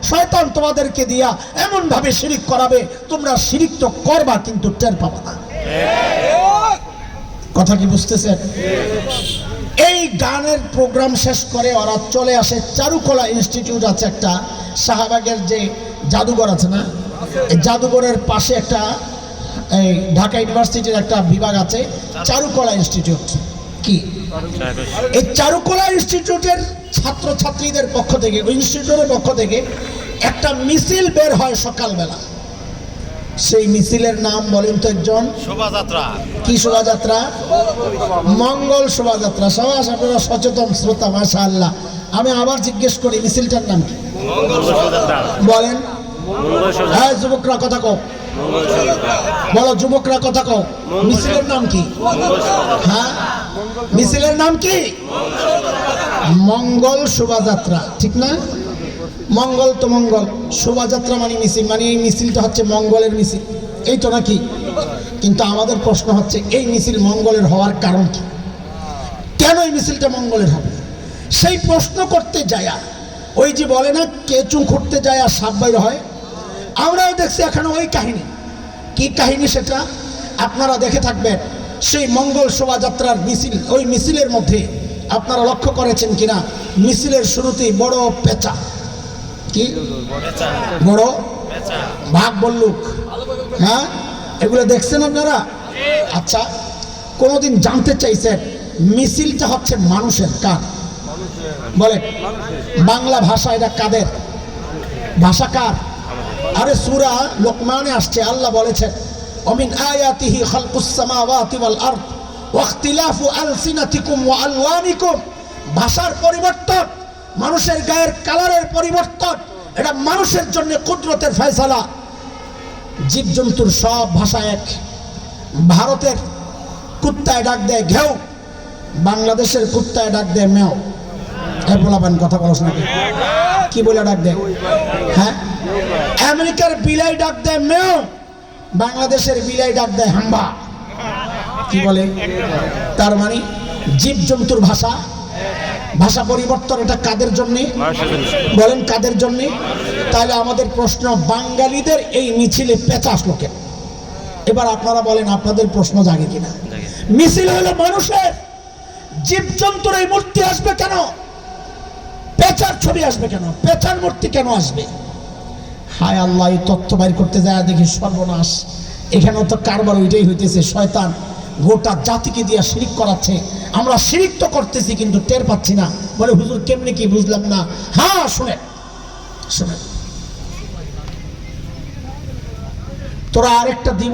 শয়তান তোমাদেরকে দিয়া এমন ভাবে শিরিক করাবে, তোমরা শিরিক তো করবা কিন্তু টের পাবা না। কথা কি বুঝতেছেন? এই গানের প্রোগ্রাম শেষ করে ওরা চলে আসে চারুকলা ইনস্টিটিউট আছে একটা, শাহবাগের যে জাদুঘর আছে না, এই জাদুঘরের পাশে একটা এই ঢাকা ইউনিভার্সিটির একটা বিভাগ আছে চারুকলা ইনস্টিটিউট। কি এই চারুকলা ইনস্টিটিউটের ছাত্রছাত্রীদের পক্ষ থেকে, ইনস্টিটিউটের পক্ষ থেকে একটা মিছিল বের হয় সকালবেলা। সেই মিছিলের নাম বলেন তো একজন? শোভাযাত্রা। কি শোভাযাত্রা? মঙ্গল শোভাযাত্রা। সবাই আপনারা সচেতন শ্রোতা, মাশাআল্লাহ। আমি আবার জিজ্ঞেস করি, মিছিলটার নাম কি? মঙ্গল শোভাযাত্রা। বলেন। হ্যাঁ যুবকরা কথা কও, বলো যুবকরা কথা কও, মিছিলের নাম কি? হ্যাঁ মিছিলের নাম কি? মঙ্গল শোভাযাত্রা, ঠিক না? মঙ্গল তো মঙ্গল, শোভাযাত্রা মানে মিছিল, মানে এই মিছিলটা হচ্ছে মঙ্গলের মিছিল, এই তো নাকি? কিন্তু আমাদের প্রশ্ন হচ্ছে এই মিছিল মঙ্গলের হওয়ার কারণ কি? কেন এই মিছিলটা মঙ্গলের হবে? সেই প্রশ্ন করতে যায়া ওই যে বলে না কেঁচু খুঁড়তে যায় আর সাপ বাইর হয়, আমরাও দেখছি এখানে ওই কাহিনী। কি কাহিনী সেটা আপনারা দেখে থাকবেন। সেই মঙ্গল শোভাযাত্রার মিছিল, ওই মিছিলের মধ্যে আপনারা লক্ষ্য করেছেন কিনা, মিছিলের শুরুতেই বড় পেঁচা, কি বড় ভাগ বল্লুক, হ্যাঁ এগুলো দেখছেন আপনারা? আচ্ছা, কোনোদিন জানতে চাইছেন মিছিলটা হচ্ছে মানুষের? কার বলে? বাংলা ভাষা এটা কাদের ভাষা? কার? আরে সূরা লোকমানে আসছে, আল্লাহ বলেছেন অমিন আয়াতিহি খালকুস সামাওয়াতি ওয়াল আরদ ওয়া ইখতিলাফু আলসিনাতিকুম ওয়া আলওয়ানিকুম। ভাষার পরিবর্তন, মানুষের গায়ের কালারের পরিবর্তন, এটা মানুষের জন্য কুদরতের ফয়সালা। জীবজন্তুর সব ভাষা এক। ভারতের কুত্তায় ডাক দেয় ঘেউ, বাংলাদেশের কুত্তায় ডাক দেয় মেও। এই বলাবেন কথা বলছ নাকি? কি বলে ডাক দেয়? হ্যাঁ, আমেরিকার বিলাই ডাক দেয় মেও, বাংলাদেশের বিলাই ডাক দেয় হাম্বা। কি বলে? তার মানে জীবজন্তুর ভাষা, ভাষা পরিবর্তন, এটা কাদের জন্য বলেন? কাদের জন্য? তাহলে আমাদের প্রশ্ন, বাঙালিদের এই মিছিলে পেঁচা আসলো কেন? এবার আপনারা বলেন, আপনাদের প্রশ্ন জাগে কিনা? মিছিল হলো মানুষের, জীবজন্তুর এই মূর্তি আসবে কেন? পেঁচার ছবি আসবে কেন? পেঁচার মূর্তি কেন আসবে? হায় আল্লাহ, এই তথ্য বাইর করতে যায় দেখি সর্বনাশ। এখানেও তো কারবার ওইটাই হইতেছে, শয়তান গোটা জাতিকে দিয়ে শিরিক করাচ্ছে। আমরা শিরিক তো করতেছি কিন্তু টের পাচ্ছি না। বলে হুজুর কেমনে কি বুঝলাম না। হ্যাঁ শুনে শুনে, তোরা আরেকটা দিব